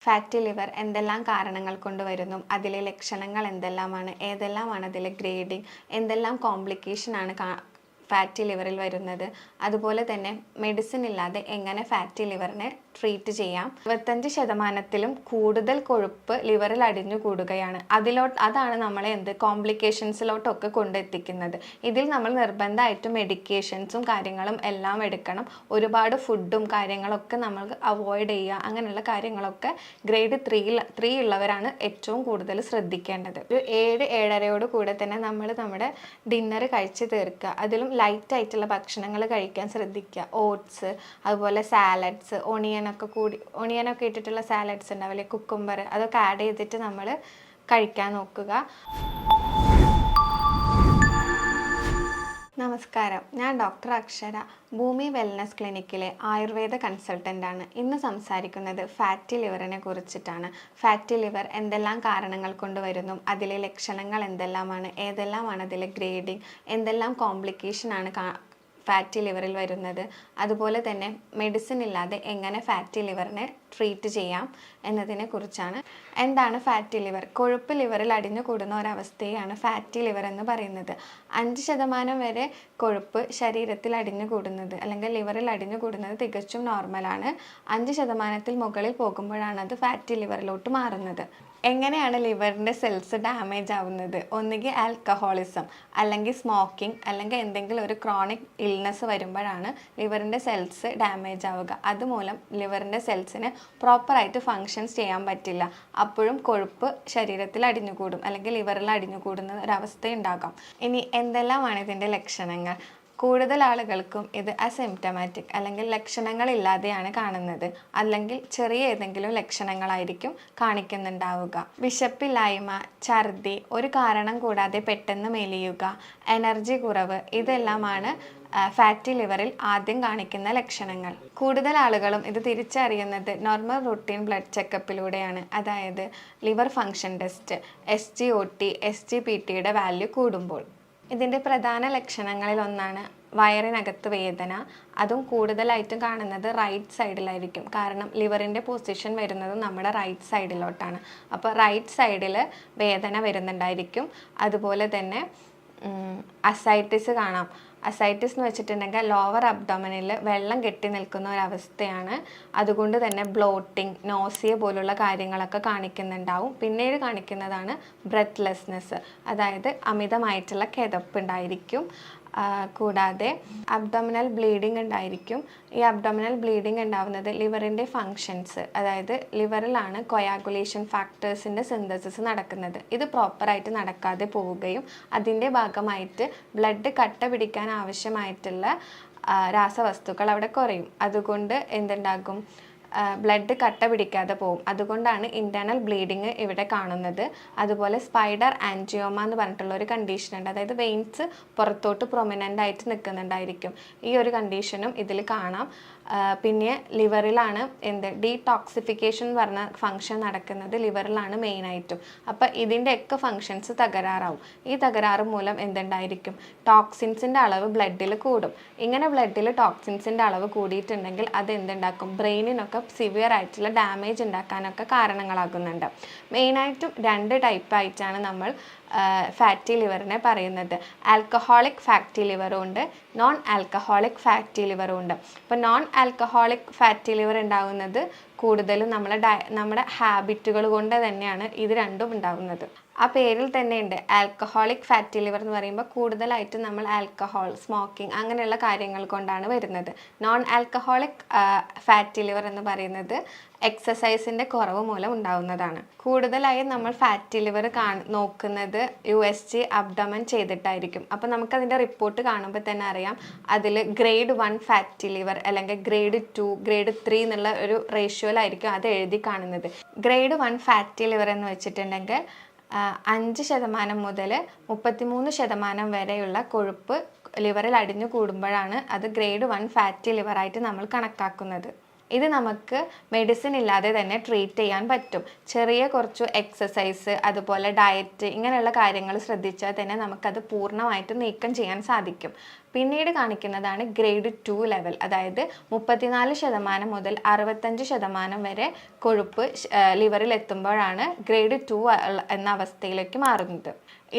Fatty liver എന്തെല്ലാം കാരണങ്ങൾ കൊണ്ട് വരുന്നു, അതിലെ ലക്ഷണങ്ങൾ എന്തെല്ലാമാണ്, ഏതെല്ലാമാണ് അതിലെ ഗ്രേഡിങ്, എന്തെല്ലാം കോംപ്ലിക്കേഷൻ ആണ് ഫാറ്റി ലിവറിൽ വരുന്നത്, അതുപോലെ തന്നെ മെഡിസിൻ ഇല്ലാതെ എങ്ങനെ ഫാറ്റി ലിവറിനെ ട്രീറ്റ് ചെയ്യാം. 25%-ലും കൂടുതൽ കൊഴുപ്പ് ലിവറിൽ അടിഞ്ഞു കൂടുകയാണ്. അതാണ് നമ്മളെ കോംപ്ലിക്കേഷൻസിലോട്ടൊക്കെ കൊണ്ടെത്തിക്കുന്നത്. ഇതിൽ നമ്മൾ നിർബന്ധമായിട്ടും മെഡിക്കേഷൻസും കാര്യങ്ങളും എല്ലാം എടുക്കണം. ഒരുപാട് ഫുഡും കാര്യങ്ങളൊക്കെ നമ്മൾ അവോയ്ഡ് ചെയ്യുക. അങ്ങനെയുള്ള കാര്യങ്ങളൊക്കെ ഗ്രേഡ് 3 ഉള്ളവരാണ് ഏറ്റവും കൂടുതൽ ശ്രദ്ധിക്കേണ്ടത്. ഒരു 7-7:30 കൂടെ തന്നെ നമ്മൾ നമ്മുടെ ഡിന്നർ കഴിച്ച് തീർക്കുക. അതിലും ലൈറ്റ് ആയിട്ടുള്ള ഭക്ഷണങ്ങൾ കഴിക്കാൻ ശ്രദ്ധിക്കുക. ഓട്സ്, അതുപോലെ സാലഡ്സ്, ഒണിയനൊക്കെ ഇട്ടിട്ടുള്ള സാലഡ്സ് ഉണ്ടാവില്ലേ, കുക്കുംബർ, അതൊക്കെ ആഡ് ചെയ്തിട്ട് നമ്മൾ കഴിക്കാൻ നോക്കുക. നമസ്കാരം, ഞാൻ ഡോക്ടർ അക്ഷര, ഭൂമി വെൽനസ് ക്ലിനിക്കിലെ ആയുർവേദ കൺസൾട്ടൻ്റാണ്. ഇന്ന് സംസാരിക്കുന്നത് ഫാറ്റി ലിവറിനെ കുറിച്ചിട്ടാണ്. ഫാറ്റി ലിവർ എന്തെല്ലാം കാരണങ്ങൾ കൊണ്ട് വരുന്നു, അതിലെ ലക്ഷണങ്ങൾ എന്തെല്ലാമാണ്, ഏതെല്ലാമാണ് അതിലെ ഗ്രേഡിങ്, എന്തെല്ലാം കോംപ്ലിക്കേഷൻ ആണ് ഫാറ്റി ലിവറിൽ വരുന്നത്, അതുപോലെ തന്നെ മെഡിസിൻ ഇല്ലാതെ എങ്ങനെ ഫാറ്റി ലിവറിനെ ട്രീറ്റ് ചെയ്യാം എന്നതിനെ കുറിച്ചാണ്. എന്താണ് ഫാറ്റി ലിവർ? കൊഴുപ്പ് ലിവറിൽ അടിഞ്ഞു കൂടുന്ന ഒരവസ്ഥയാണ് ഫാറ്റി ലിവർ എന്ന് പറയുന്നത്. 5% വരെ കൊഴുപ്പ് ശരീരത്തിൽ അടിഞ്ഞു കൂടുന്നത് അല്ലെങ്കിൽ ലിവറിൽ അടിഞ്ഞു കൂടുന്നത് തികച്ചും നോർമലാണ്. 5%-ൽ മുകളിൽ പോകുമ്പോഴാണ് അത് ഫാറ്റി ലിവറിലോട്ട് മാറുന്നത്. എങ്ങനെയാണ് ലിവറിൻ്റെ സെൽസ് ഡാമേജ് ആവുന്നത്? ഒന്നുകിൽ ആൽക്കഹോളിസം, അല്ലെങ്കിൽ സ്മോക്കിംഗ്, അല്ലെങ്കിൽ എന്തെങ്കിലും ഒരു ക്രോണിക് ഇൽനെസ് വരുമ്പോഴാണ് ലിവറിൻ്റെ സെൽസ് ഡാമേജ് ആവുക. അതുമൂലം ലിവറിൻ്റെ സെൽസിന് പ്രോപ്പറായിട്ട് ഫങ്ഷൻസ് ചെയ്യാൻ പറ്റില്ല. അപ്പോഴും കൊഴുപ്പ് ശരീരത്തിൽ അടിഞ്ഞുകൂടും അല്ലെങ്കിൽ ലിവറിൽ അടിഞ്ഞുകൂടുന്ന ഒരവസ്ഥയുണ്ടാകാം. ഇനി എന്തെല്ലാമാണ് ഇതിൻ്റെ ലക്ഷണങ്ങൾ? കൂടുതൽ ആളുകൾക്കും ഇത് അസിംപ്റ്റമാറ്റിക് അല്ലെങ്കിൽ ലക്ഷണങ്ങളില്ലാതെയാണ് കാണുന്നത്, അല്ലെങ്കിൽ ചെറിയ ഏതെങ്കിലും ലക്ഷണങ്ങളായിരിക്കും കാണിക്കുന്നുണ്ടാവുക. വിശപ്പില്ലായ്മ, ഛർദി, ഒരു കാരണം കൂടാതെ പെട്ടെന്ന് മെലിയുക, എനർജി കുറവ്, ഇതെല്ലാമാണ് ഫാറ്റി ലിവറിൽ ആദ്യം കാണിക്കുന്ന ലക്ഷണങ്ങൾ. കൂടുതൽ ആളുകളും ഇത് തിരിച്ചറിയുന്നത് നോർമൽ റൂട്ടീൻ ബ്ലഡ് ചെക്കപ്പിലൂടെയാണ്. അതായത് ലിവർ ഫങ്ഷൻ ടെസ്റ്റ്, SGOT, SGPTയുടെ വാല്യൂ കൂടുമ്പോൾ. ഇതിൻ്റെ പ്രധാന ലക്ഷണങ്ങളിൽ ഒന്നാണ് വയറിനകത്ത് വേദന. അതും കൂടുതലായിട്ടും കാണുന്നത് റൈറ്റ് സൈഡിലായിരിക്കും. കാരണം ലിവറിൻ്റെ പൊസിഷൻ വരുന്നത് നമ്മുടെ റൈറ്റ് സൈഡിലോട്ടാണ്. അപ്പോൾ റൈറ്റ് സൈഡിൽ വേദന വരുന്നുണ്ടായിരിക്കും. അതുപോലെ തന്നെ അസൈറ്റിസ് കാണാം. അസൈറ്റിസ് എന്ന് വെച്ചിട്ടുണ്ടെങ്കിൽ ലോവർ അബ്ഡോമിനിൽ വെള്ളം കെട്ടി നിൽക്കുന്ന ഒരവസ്ഥയാണ്. അതുകൊണ്ട് തന്നെ ബ്ലോട്ടിങ്, നോസിയ പോലുള്ള കാര്യങ്ങളൊക്കെ കാണിക്കുന്നുണ്ടാവും. പിന്നീട് കാണിക്കുന്നതാണ് ബ്രെത്ത്ലെസ്നെസ്, അതായത് അമിതമായിട്ടുള്ള കിതപ്പ് ഉണ്ടായിരിക്കും. കൂടാതെ അബ്ഡോമിനൽ ബ്ലീഡിങ് ഉണ്ടായിരിക്കും. ഈ അബ്ഡോമിനൽ ബ്ലീഡിങ് ഉണ്ടാവുന്നത് ലിവറിൻ്റെ ഫങ്ഷൻസ്, അതായത് ലിവറിലാണ് കൊയാഗുലേഷൻ ഫാക്ടേഴ്സിൻ്റെ സിന്തസിസ് നടക്കുന്നത്. ഇത് പ്രോപ്പറായിട്ട് നടക്കാതെ പോവുകയും അതിൻ്റെ ഭാഗമായിട്ട് ബ്ലഡ് കട്ട പിടിക്കാൻ ആവശ്യമായിട്ടുള്ള രാസവസ്തുക്കൾ അവിടെ കുറയും. അതുകൊണ്ട് എന്തുണ്ടാകും? ബ്ലഡ് കട്ട പിടിക്കാതെ പോകും. അതുകൊണ്ടാണ് ഇൻറ്റേർണൽ ബ്ലീഡിങ് ഇവിടെ കാണുന്നത്. അതുപോലെ സ്പൈഡർ ആൻജിയോമ എന്ന് പറഞ്ഞിട്ടുള്ള ഒരു കണ്ടീഷൻ ഉണ്ട്. അതായത് വെയിൻസ് പുറത്തോട്ട് പ്രൊമിനൻ്റ് ആയിട്ട് നിൽക്കുന്നുണ്ടായിരിക്കും. ഈ ഒരു കണ്ടീഷനും ഇതിൽ കാണാം. പിന്നെ ലിവറിലാണ് ഡീടോക്സിഫിക്കേഷൻ എന്ന് പറഞ്ഞ ഫങ്ഷൻ നടക്കുന്നത് ലിവറിലാണ് മെയിനായിട്ടും. അപ്പോൾ ഇതിൻ്റെയൊക്കെ ഫങ്ഷൻസ് തകരാറാവും. ഈ തകരാറ് മൂലം എന്തുണ്ടായിരിക്കും? ടോക്സിൻസിൻ്റെ അളവ് ബ്ലഡിൽ കൂടും. ഇങ്ങനെ ബ്ലഡിൽ ടോക്സിൻസിൻ്റെ അളവ് കൂടിയിട്ടുണ്ടെങ്കിൽ അത് എന്തുണ്ടാക്കും? ബ്രെയിനിനൊക്കെ സിവിയർ ആയിട്ടുള്ള ഡാമേജ് ഉണ്ടാക്കാനൊക്കെ കാരണങ്ങളാകുന്നുണ്ട്. മെയിനായിട്ടും 2 ടൈപ്പായിട്ടാണ് നമ്മൾ ഫാറ്റി ലിവറിനെ പറയുന്നത്. ആൽക്കഹോളിക് ഫാറ്റി ലിവറും ഉണ്ട്, നോൺ ആൽക്കഹോളിക് ഫാറ്റി ലിവറും ഉണ്ട്. അപ്പോൾ നോൺ ആൽക്കഹോളിക് ഫാറ്റി ലിവർ ഉണ്ടാകുന്നത് കൂടുതലും നമ്മുടെ ഹാബിറ്റുകൾ കൊണ്ട് തന്നെയാണ് ഇത് രണ്ടും ഉണ്ടാകുന്നത്. ആ പേരിൽ തന്നെ ഉണ്ട് ആൽക്കഹോളിക് ഫാറ്റി ലിവർ എന്ന് പറയുമ്പോൾ കൂടുതലായിട്ടും നമ്മൾ ആൽക്കഹോൾ, സ്മോക്കിംഗ് അങ്ങനെയുള്ള കാര്യങ്ങൾ കൊണ്ടാണ് വരുന്നത്. നോൺ ആൽക്കഹോളിക് ഫാറ്റി ലിവർ എന്ന് പറയുന്നത് എക്സസൈസിൻ്റെ കുറവ് മൂലം ഉണ്ടാവുന്നതാണ്. കൂടുതലായും നമ്മൾ ഫാറ്റി ലിവർ നോക്കുന്നത് USG അബ്ഡമൻ ചെയ്തിട്ടായിരിക്കും. അപ്പോൾ നമുക്കതിൻ്റെ റിപ്പോർട്ട് കാണുമ്പോൾ തന്നെ അറിയാം അതിൽ ഗ്രേഡ് 1 ഫാറ്റി ലിവർ അല്ലെങ്കിൽ ഗ്രേഡ് 2, ഗ്രേഡ് 3 എന്നുള്ള ഒരു റേഷ്യോയിലായിരിക്കും അത് എഴുതി കാണുന്നത്. ഗ്രേഡ് 1 ഫാറ്റി ലിവർ എന്ന് വെച്ചിട്ടുണ്ടെങ്കിൽ 5% മുതൽ 33% വരെയുള്ള കൊഴുപ്പ് ലിവറിൽ അടിഞ്ഞു കൂടുമ്പോഴാണ് അത് ഗ്രേഡ് 1 ഫാറ്റി ലിവറായിട്ട് നമ്മൾ കണക്കാക്കുന്നത്. ഇത് നമുക്ക് മെഡിസിൻ ഇല്ലാതെ തന്നെ ട്രീറ്റ് ചെയ്യാൻ പറ്റും. ചെറിയ കുറച്ച് എക്സസൈസ് അതുപോലെ ഡയറ്റ് ഇങ്ങനെയുള്ള കാര്യങ്ങൾ ശ്രദ്ധിച്ചാൽ തന്നെ നമുക്കത് പൂർണ്ണമായിട്ട് നീക്കം ചെയ്യാൻ സാധിക്കും. പിന്നീട് കാണിക്കുന്നതാണ് ഗ്രേഡ് 2 ലെവൽ, അതായത് 34% മുതൽ 65% വരെ കൊഴുപ്പ് ലിവറിൽ എത്തുമ്പോഴാണ് ഗ്രേഡ് 2 എന്ന അവസ്ഥയിലേക്ക് മാറുന്നത്.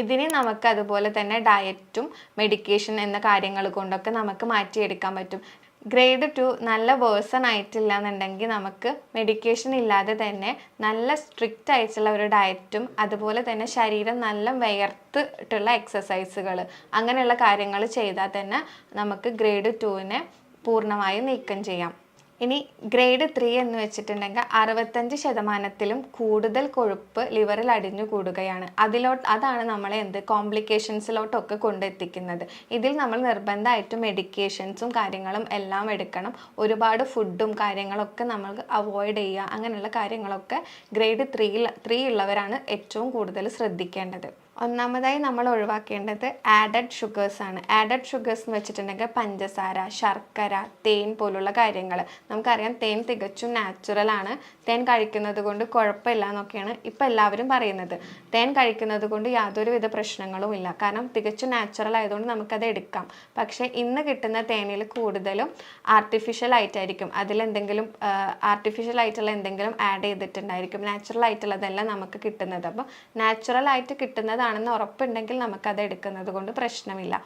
ഇതിനെ നമുക്ക് അതുപോലെ തന്നെ ഡയറ്റും മെഡിക്കേഷൻ എന്ന കാര്യങ്ങൾ കൊണ്ടൊക്കെ നമുക്ക് മാറ്റിയെടുക്കാൻ പറ്റും. ഗ്രേഡ് 2 നല്ല വേഴ്സൺ ആയിട്ടില്ല എന്നുണ്ടെങ്കിൽ നമുക്ക് മെഡിക്കേഷൻ ഇല്ലാതെ നല്ല സ്ട്രിക്റ്റ് ആയിട്ടുള്ള ഒരു ഡയറ്റും അതുപോലെ തന്നെ ശരീരം നല്ല വിയർത്തിട്ടുള്ള എക്സസൈസുകൾ അങ്ങനെയുള്ള കാര്യങ്ങൾ ചെയ്താൽ തന്നെ നമുക്ക് ഗ്രേഡ് 2 പൂർണ്ണമായും നീക്കം ചെയ്യാം. ഇനി ഗ്രേഡ് 3 എന്ന് വെച്ചിട്ടുണ്ടെങ്കിൽ 65%-ലും കൂടുതൽ കൊഴുപ്പ് ലിവറിൽ അടിഞ്ഞു കൂടുകയാണ്. അതാണ് നമ്മളെ കോംപ്ലിക്കേഷൻസിലോട്ടൊക്കെ കൊണ്ടെത്തിക്കുന്നത്. ഇതിൽ നമ്മൾ നിർബന്ധമായിട്ടും മെഡിക്കേഷൻസും കാര്യങ്ങളും എല്ലാം എടുക്കണം. ഒരുപാട് ഫുഡും കാര്യങ്ങളൊക്കെ നമ്മൾ അവോയ്ഡ് ചെയ്യുക. അങ്ങനെയുള്ള കാര്യങ്ങളൊക്കെ ഗ്രേഡ് 3 ഉള്ളവരാണ് ഏറ്റവും കൂടുതൽ ശ്രദ്ധിക്കേണ്ടത്. ഒന്നാമതായി നമ്മൾ ഒഴിവാക്കേണ്ടത് ആഡഡ് ഷുഗേഴ്സ് ആണ്. ആഡഡ് ഷുഗേഴ്സ് എന്ന് വെച്ചിട്ടുണ്ടെങ്കിൽ പഞ്ചസാര, ശർക്കര, തേൻ പോലുള്ള കാര്യങ്ങൾ. നമുക്കറിയാം തേൻ തികച്ചും നാച്ചുറലാണ്. തേൻ കഴിക്കുന്നത് കൊണ്ട് കുഴപ്പമില്ല എന്നൊക്കെയാണ് ഇപ്പം എല്ലാവരും പറയുന്നത്. തേൻ കഴിക്കുന്നത് കൊണ്ട് യാതൊരുവിധ പ്രശ്നങ്ങളും ഇല്ല. കാരണം തികച്ചും നാച്ചുറൽ ആയതുകൊണ്ട് നമുക്കത് എടുക്കാം. പക്ഷേ ഇന്ന് കിട്ടുന്ന തേനിൽ കൂടുതലും ആർട്ടിഫിഷ്യൽ ആയിട്ടായിരിക്കും. അതിലെന്തെങ്കിലും ആർട്ടിഫിഷ്യൽ ആയിട്ടുള്ള എന്തെങ്കിലും ആഡ് ചെയ്തിട്ടുണ്ടായിരിക്കും. നാച്ചുറൽ ആയിട്ടുള്ളതെല്ലാം നമുക്ക് കിട്ടുന്നത്. അപ്പം നാച്ചുറൽ ആയിട്ട് കിട്ടുന്നതാണെന്ന് ഉറപ്പുണ്ടെങ്കിൽ നമുക്കത് എടുക്കുന്നത് കൊണ്ട് പ്രശ്നമില്ല.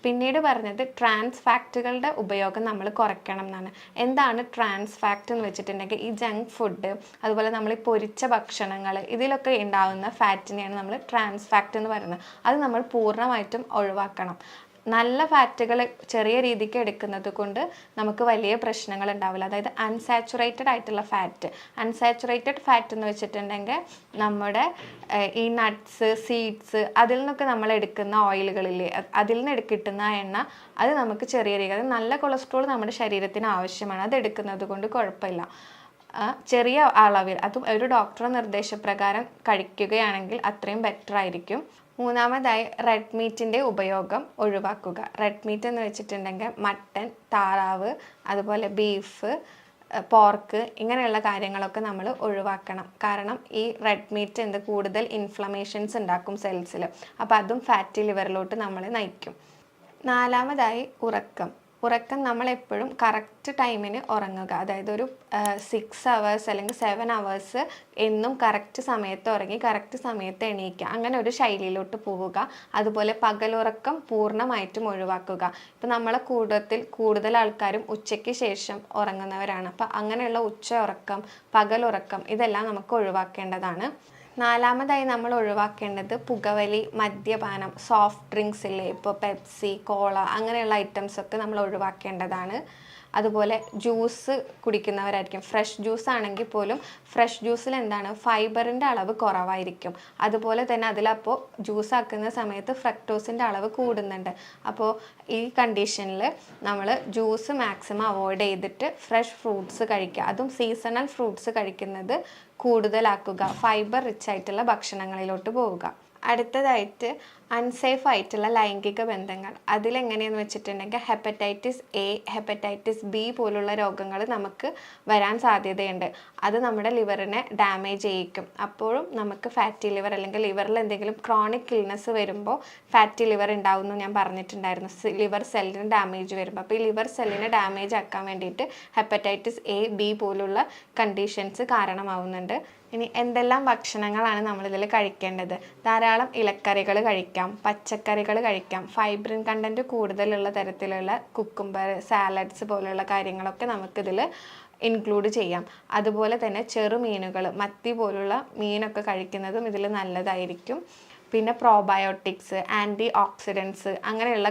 പിന്നീട് പറഞ്ഞത് ട്രാൻസ് ഫാക്റ്റുകളുടെ ഉപയോഗം നമ്മൾ കുറയ്ക്കണം എന്നാണ്. എന്താണ് ട്രാൻസ് ഫാക്റ്റ് എന്ന് വെച്ചിട്ടുണ്ടെങ്കിൽ ഈ ജങ്ക് ഫുഡ് അതുപോലെ നമ്മൾ ഈ പൊരിച്ച ഭക്ഷണങ്ങൾ ഇതിലൊക്കെ ഉണ്ടാകുന്ന ഫാറ്റിനെയാണ് നമ്മൾ ട്രാൻസ് ഫാക്റ്റ് എന്ന് പറയുന്നത്. അത് നമ്മൾ പൂർണ്ണമായിട്ടും ഒഴിവാക്കണം. നല്ല ഫാറ്റുകൾ ചെറിയ രീതിക്ക് എടുക്കുന്നത് കൊണ്ട് നമുക്ക് വലിയ പ്രശ്നങ്ങൾ ഉണ്ടാവില്ല. അതായത് അൺസാച്ചുറേറ്റഡ് ആയിട്ടുള്ള അൺസാച്ചുറേറ്റഡ് ഫാറ്റ് എന്ന് വെച്ചിട്ടുണ്ടെങ്കിൽ നമ്മുടെ ഈ നട്ട്സ്, സീഡ്സ് അതിൽ നിന്നൊക്കെ നമ്മൾ എടുക്കുന്ന ഓയിലുകളില്ലേ, അതിൽ നിന്ന് കിട്ടുന്ന എണ്ണ അത് നമുക്ക് ചെറിയ രീതി, അത് നല്ല കൊളസ്ട്രോൾ നമ്മുടെ ശരീരത്തിന് ആവശ്യമാണ്. അത് എടുക്കുന്നത് കൊണ്ട് കുഴപ്പമില്ല. ചെറിയ അളവിൽ, അതും ഒരു ഡോക്ടറുടെ നിർദ്ദേശപ്രകാരം കഴിക്കുകയാണെങ്കിൽ അത്രയും ബെറ്റർ ആയിരിക്കും. മൂന്നാമതായി റെഡ് മീറ്റിൻ്റെ ഉപയോഗം ഒഴിവാക്കുക. റെഡ് മീറ്റ് എന്ന് വെച്ചിട്ടുണ്ടെങ്കിൽ മട്ടൻ, താറാവ്, അതുപോലെ ബീഫ്, പോർക്ക് ഇങ്ങനെയുള്ള കാര്യങ്ങളൊക്കെ നമ്മൾ ഒഴിവാക്കണം. കാരണം ഈ റെഡ് മീറ്റ് കൂടുതൽ ഇൻഫ്ലമേഷൻസ് ഉണ്ടാക്കും സെൽസിൽ. അപ്പോൾ അതും ഫാറ്റി ലിവറിലോട്ട് നമ്മളെ നയിക്കും. നാലാമതായി ഉറക്കം നമ്മളെപ്പോഴും കറക്റ്റ് ടൈമിന് ഉറങ്ങുക. അതായത് ഒരു 6 hours അല്ലെങ്കിൽ 7 hours എന്നും കറക്റ്റ് സമയത്ത് ഉറങ്ങി കറക്റ്റ് സമയത്ത് എണീക്കുക. അങ്ങനെ ഒരു ശൈലിയിലോട്ട് പോവുക. അതുപോലെ പകലുറക്കം പൂർണ്ണമായിട്ടും ഒഴിവാക്കുക. ഇപ്പം നമ്മളെ കൂടുതൽ ആൾക്കാരും ഉച്ചയ്ക്ക് ശേഷം ഉറങ്ങുന്നവരാണ്. അപ്പം അങ്ങനെയുള്ള ഉച്ച ഉറക്കം, പകലുറക്കം ഇതെല്ലാം നമുക്ക് ഒഴിവാക്കേണ്ടതാണ്. നാലാമതായി നമ്മൾ ഒഴിവാക്കേണ്ടത് പുകവലി, മദ്യപാനം, സോഫ്റ്റ് ഡ്രിങ്ക്സ് ഇല്ലേ, ഇപ്പോൾ പെപ്സി, കോള അങ്ങനെയുള്ള ഐറ്റംസൊക്കെ നമ്മൾ ഒഴിവാക്കേണ്ടതാണ്. അതുപോലെ ജ്യൂസ് കുടിക്കുന്നവരായിരിക്കും. ഫ്രഷ് ജ്യൂസ് ആണെങ്കിൽ പോലും ഫ്രഷ് ജ്യൂസിൽ ഫൈബറിൻ്റെ അളവ് കുറവായിരിക്കും. അതുപോലെ തന്നെ അതിലപ്പോൾ ജ്യൂസ് ആക്കുന്ന സമയത്ത് ഫ്രക്ടോസിൻ്റെ അളവ് കൂടുന്നുണ്ട്. അപ്പോൾ ഈ കണ്ടീഷനിൽ നമ്മൾ ജ്യൂസ് മാക്സിമം അവോയ്ഡ് ചെയ്തിട്ട് ഫ്രഷ് ഫ്രൂട്ട്സ് കഴിക്കുക. അതും സീസണൽ ഫ്രൂട്ട്സ് കഴിക്കുന്നത് കൂടുതലാക്കുക. ഫൈബർ റിച്ച് ആയിട്ടുള്ള ഭക്ഷണങ്ങളിലോട്ട് പോവുക. അടുത്തതായിട്ട് അൺസേഫ് ആയിട്ടുള്ള ലൈംഗിക ബന്ധങ്ങൾ. അതിലെങ്ങനെയെന്ന് വെച്ചിട്ടുണ്ടെങ്കിൽ ഹെപ്പറ്റൈറ്റിസ് എ, ഹെപ്പറ്റൈറ്റിസ് ബി പോലുള്ള രോഗങ്ങൾ നമുക്ക് വരാൻ സാധ്യതയുണ്ട്. അത് നമ്മുടെ ലിവറിനെ ഡാമേജ് ചെയ്യിക്കും. അപ്പോഴും നമുക്ക് ഫാറ്റി ലിവർ അല്ലെങ്കിൽ ലിവറിൽ എന്തെങ്കിലും ക്രോണിക് ഇൽനെസ് വരുമ്പോൾ ഫാറ്റി ലിവർ ഉണ്ടാവുമെന്ന് ഞാൻ പറഞ്ഞിട്ടുണ്ടായിരുന്നു. ലിവർ സെല്ലിന് ഡാമേജ് വരുമ്പോൾ. അപ്പോൾ ഈ ലിവർ സെല്ലിനെ ഡാമേജ് ആക്കാൻ വേണ്ടിയിട്ട് ഹെപ്പറ്റൈറ്റിസ് എ, ബി പോലുള്ള കണ്ടീഷൻസ് കാരണമാവുന്നുണ്ട്. ഇനി എന്തെല്ലാം ഭക്ഷണങ്ങളാണ് നമ്മളിതിൽ കഴിക്കേണ്ടത്? ധാരാളം ഇലക്കറികൾ കഴിക്കാം, പച്ചക്കറികൾ കഴിക്കാം, ഫൈബ്രിൻ കണ്ടൻറ്റ് കൂടുതലുള്ള തരത്തിലുള്ള കുക്കുംബർ, സാലഡ്സ് പോലുള്ള കാര്യങ്ങളൊക്കെ നമുക്കിതിൽ ഇൻക്ലൂഡ് ചെയ്യാം. അതുപോലെ തന്നെ ചെറുമീനുകൾ, മത്തി പോലുള്ള മീനൊക്കെ കഴിക്കുന്നതും ഇതിൽ നല്ലതായിരിക്കും. പിന്നെ പ്രോബയോട്ടിക്സ്, ആൻറ്റി ഓക്സിഡൻസ് അങ്ങനെയുള്ള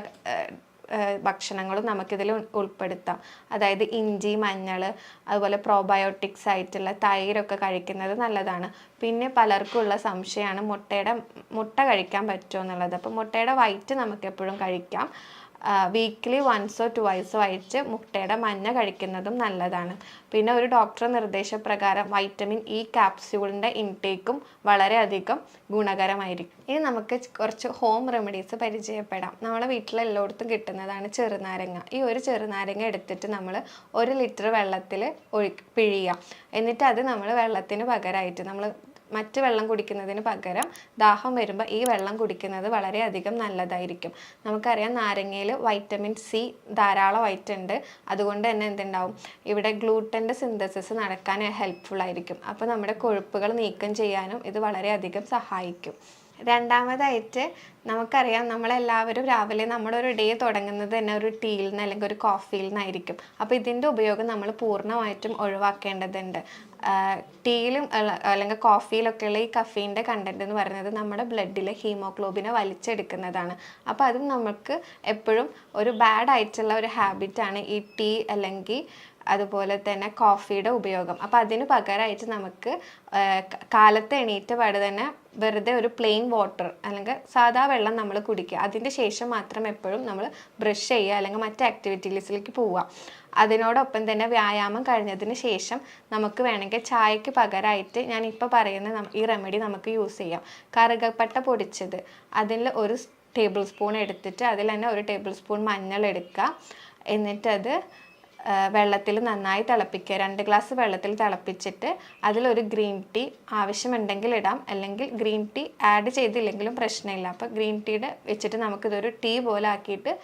ഭക്ഷണങ്ങളും നമുക്കിതിൽ ഉൾപ്പെടുത്താം. അതായത് ഇഞ്ചി, മഞ്ഞൾ, അതുപോലെ പ്രോബയോട്ടിക്സ് ആയിട്ടുള്ള തൈരൊക്കെ കഴിക്കുന്നത് നല്ലതാണ്. പിന്നെ പലർക്കും ഉള്ള സംശയമാണ് മുട്ട കഴിക്കാൻ പറ്റുമോ എന്നുള്ളത്. അപ്പോൾ മുട്ടയുടെ വൈറ്റ് നമുക്ക് എപ്പോഴും കഴിക്കാം. വീക്ക്ലി 1 or 2 ആയിട്ട് മുട്ടയുടെ മഞ്ഞ കഴിക്കുന്നതും നല്ലതാണ്. പിന്നെ ഒരു ഡോക്ടറുടെ നിർദ്ദേശപ്രകാരം വൈറ്റമിൻ ഇ ക്യാപ്സ്യൂളിൻ്റെ ഇൻടേക്കും വളരെയധികം ഗുണകരമായിരിക്കും. ഇനി നമുക്ക് കുറച്ച് ഹോം റെമഡീസ് പരിചയപ്പെടാം. നമ്മളെ വീട്ടിലെല്ലായിടത്തും കിട്ടുന്നതാണ് ചെറുനാരങ്ങ. ഈ ഒരു ചെറുനാരങ്ങ എടുത്തിട്ട് നമ്മൾ 1 ലിറ്റർ വെള്ളത്തിൽ പിഴിയുക. എന്നിട്ട് അത് നമ്മൾ വെള്ളത്തിന് പകരമായിട്ട് നമ്മൾ മറ്റ് വെള്ളം കുടിക്കുന്നതിന് പകരം ദാഹം വരുമ്പോൾ ഈ വെള്ളം കുടിക്കുന്നത് വളരെയധികം നല്ലതായിരിക്കും. നമുക്കറിയാം നാരങ്ങയിൽ വൈറ്റമിൻ സി ധാരാളമായിട്ടുണ്ട്. അതുകൊണ്ട് തന്നെ എന്തുണ്ടാവും, ഇവിടെ ഗ്ലൂട്ടൻ്റെ സിന്തസിസ് നടക്കാൻ ഹെൽപ്ഫുൾ ആയിരിക്കും. അപ്പോൾ നമ്മുടെ കൊഴുപ്പുകൾ നീക്കം ചെയ്യാനും ഇത് വളരെയധികം സഹായിക്കും. രണ്ടാമതായിട്ട് നമുക്കറിയാം, നമ്മളെല്ലാവരും രാവിലെ നമ്മുടെ ഒരു ഡേ തുടങ്ങുന്നത് തന്നെ ഒരു ടീയിൽ നിന്ന് അല്ലെങ്കിൽ ഒരു കോഫിയിൽ നിന്നായിരിക്കും. അപ്പോൾ ഇതിൻ്റെ ഉപയോഗം നമ്മൾ പൂർണ്ണമായിട്ടും ഒഴിവാക്കേണ്ടതുണ്ട്. ടീയിലും അല്ലെങ്കിൽ കോഫിയിലൊക്കെയുള്ള ഈ കഫീൻ്റെ കണ്ടൻറ്റ് എന്ന് പറയുന്നത് നമ്മുടെ ബ്ലഡിലെ ഹീമോഗ്ലോബിനെ വലിച്ചെടുക്കുന്നതാണ്. അപ്പോൾ അത് നമുക്ക് എപ്പോഴും ഒരു ബാഡ് ആയിട്ടുള്ള ഒരു ഹാബിറ്റാണ് ഈ ടീ അല്ലെങ്കിൽ അതുപോലെ തന്നെ കോഫിയുടെ ഉപയോഗം. അപ്പോൾ അതിന് പകരമായിട്ട് നമുക്ക് കാലത്ത് എണീറ്റ പാട് തന്നെ വെറുതെ ഒരു പ്ലെയിൻ വാട്ടർ അല്ലെങ്കിൽ സാധാ വെള്ളം നമ്മൾ കുടിക്കുക. അതിൻ്റെ ശേഷം മാത്രം എപ്പോഴും നമ്മൾ ബ്രഷ് ചെയ്യുക അല്ലെങ്കിൽ മറ്റ് ആക്ടിവിറ്റീസിലേക്ക് പോവുക. അതിനോടൊപ്പം തന്നെ വ്യായാമം കഴിഞ്ഞതിന് ശേഷം നമുക്ക് വേണമെങ്കിൽ ചായക്ക് പകരമായിട്ട് ഞാനിപ്പോൾ പറയുന്ന ഈ റെമഡി നമുക്ക് യൂസ് ചെയ്യാം. കറുകപ്പട്ട പൊടിച്ചത് അതിൽ 1 ടേബിൾ സ്പൂൺ എടുത്തിട്ട് അതിൽ തന്നെ 1 ടേബിൾ സ്പൂൺ മഞ്ഞൾ എടുക്കുക. എന്നിട്ടത് വെള്ളത്തിൽ നന്നായി തിളപ്പിക്കുക. 2 ഗ്ലാസ് വെള്ളത്തിൽ തിളപ്പിച്ചിട്ട് അതിലൊരു ഗ്രീൻ ടീ ആവശ്യമുണ്ടെങ്കിൽ ഇടാം, അല്ലെങ്കിൽ ഗ്രീൻ ടീ ആഡ് ചെയ്തില്ലെങ്കിലും പ്രശ്നമില്ല. അപ്പോൾ ഗ്രീൻ ടീയുടെ വെച്ചിട്ട് നമുക്കിതൊരു ടീ പോലെ ആക്കിയിട്ട്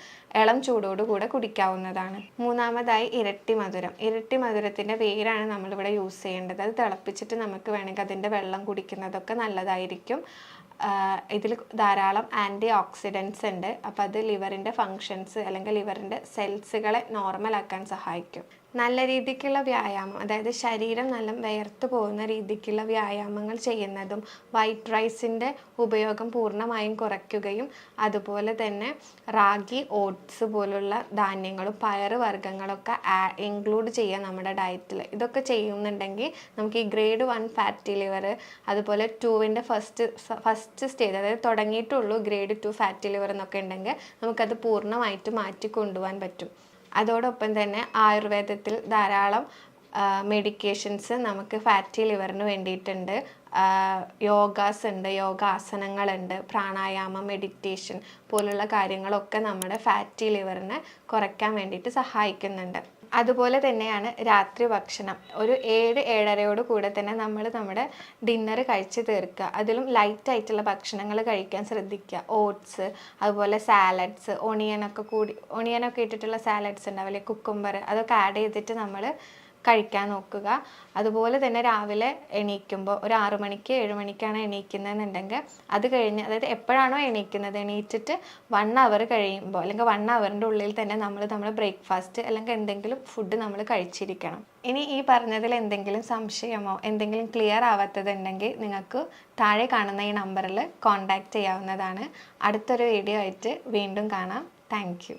ഇളം ചൂടോടുകൂടെ കുടിക്കാവുന്നതാണ്. മൂന്നാമതായി ഇരട്ടി മധുരം. ഇരട്ടി മധുരത്തിൻ്റെ വേരാണ് നമ്മളിവിടെ യൂസ് ചെയ്യേണ്ടത്. അത് തിളപ്പിച്ചിട്ട് നമുക്ക് വേണമെങ്കിൽ അതിൻ്റെ വെള്ളം കുടിക്കുന്നതൊക്കെ നല്ലതായിരിക്കും. ഇതിൽ ധാരാളം ആൻറ്റി ഓക്സിഡൻസ് ഉണ്ട്. അപ്പോൾ അത് ലിവറിൻ്റെ ഫങ്ഷൻസ് അല്ലെങ്കിൽ ലിവറിൻ്റെ സെൽസുകളെ നോർമലാക്കാൻ സഹായിക്കും. നല്ല രീതിക്കുള്ള വ്യായാമം, അതായത് ശരീരം നല്ല വിയർത്ത് പോകുന്ന രീതിക്കുള്ള വ്യായാമങ്ങൾ ചെയ്യുന്നതും വൈറ്റ് റൈസിൻ്റെ ഉപയോഗം പൂർണ്ണമായും കുറയ്ക്കുകയും അതുപോലെ തന്നെ റാഗി, ഓട്സ് പോലുള്ള ധാന്യങ്ങളും പയറ് വർഗ്ഗങ്ങളൊക്കെ ഇൻക്ലൂഡ് ചെയ്യുക നമ്മുടെ ഡയറ്റിൽ. ഇതൊക്കെ ചെയ്യുന്നുണ്ടെങ്കിൽ നമുക്ക് ഈ ഗ്രേഡ് 1 ഫാറ്റി ലിവർ അതുപോലെ 2ൻ്റെ ഫസ്റ്റ് സ്റ്റേജ്, അതായത് തുടങ്ങിയിട്ടുള്ളൂ ഗ്രേഡ് 2 ഫാറ്റി ലിവർ എന്നൊക്കെ ഉണ്ടെങ്കിൽ നമുക്കത് പൂർണ്ണമായിട്ട് മാറ്റി കൊണ്ടുപോകാൻ പറ്റും. അതോടൊപ്പം തന്നെ ആയുർവേദത്തിൽ ധാരാളം മെഡിക്കേഷൻസ് നമുക്ക് ഫാറ്റി ലിവറിന് വേണ്ടിയിട്ടുണ്ട്. യോഗാസ് ഉണ്ട്, യോഗാസനങ്ങളുണ്ട്, പ്രാണായാമം, മെഡിറ്റേഷൻ പോലുള്ള കാര്യങ്ങളൊക്കെ നമ്മുടെ ഫാറ്റി ലിവറിനെ കുറയ്ക്കാൻ വേണ്ടിയിട്ട് സഹായിക്കുന്നുണ്ട്. അതുപോലെ തന്നെയാണ് രാത്രി ഭക്ഷണം. ഒരു 7-7:30 കൂടെ തന്നെ നമ്മൾ നമ്മുടെ ഡിന്നർ കഴിച്ച് തീർക്കുക. അതിലും ലൈറ്റായിട്ടുള്ള ഭക്ഷണങ്ങൾ കഴിക്കാൻ ശ്രദ്ധിക്കുക. ഓട്സ്, അതുപോലെ സാലഡ്സ്, ഒണിയനൊക്കെ ഇട്ടിട്ടുള്ള സാലഡ്സ് ഉണ്ടാവില്ലേ, കുക്കുംബർ, അതൊക്കെ ആഡ് ചെയ്തിട്ട് നമ്മൾ കഴിക്കാൻ നോക്കുക. അതുപോലെ തന്നെ രാവിലെ എണീക്കുമ്പോൾ ഒരു 6 മണിക്ക് 7 മണിക്കാണ് എണീക്കുന്നതെന്നുണ്ടെങ്കിൽ അത് കഴിഞ്ഞ്, അതായത് എപ്പോഴാണോ എണീക്കുന്നത് എണീറ്റിട്ട് 1 അവർ കഴിയുമ്പോൾ അല്ലെങ്കിൽ 1 അവറിൻ്റെ ഉള്ളിൽ തന്നെ നമ്മൾ ബ്രേക്ക്ഫാസ്റ്റ് അല്ലെങ്കിൽ എന്തെങ്കിലും ഫുഡ് നമ്മൾ കഴിച്ചിരിക്കണം. ഇനി ഈ പറഞ്ഞതിൽ എന്തെങ്കിലും സംശയമോ എന്തെങ്കിലും ക്ലിയർ ആവാത്തതുണ്ടെങ്കിൽ നിങ്ങൾക്ക് താഴെ കാണുന്ന ഈ നമ്പറിൽ കോൺടാക്റ്റ് ചെയ്യാവുന്നതാണ്. അടുത്തൊരു വീഡിയോ ആയിട്ട് വീണ്ടും കാണാം. Thank you.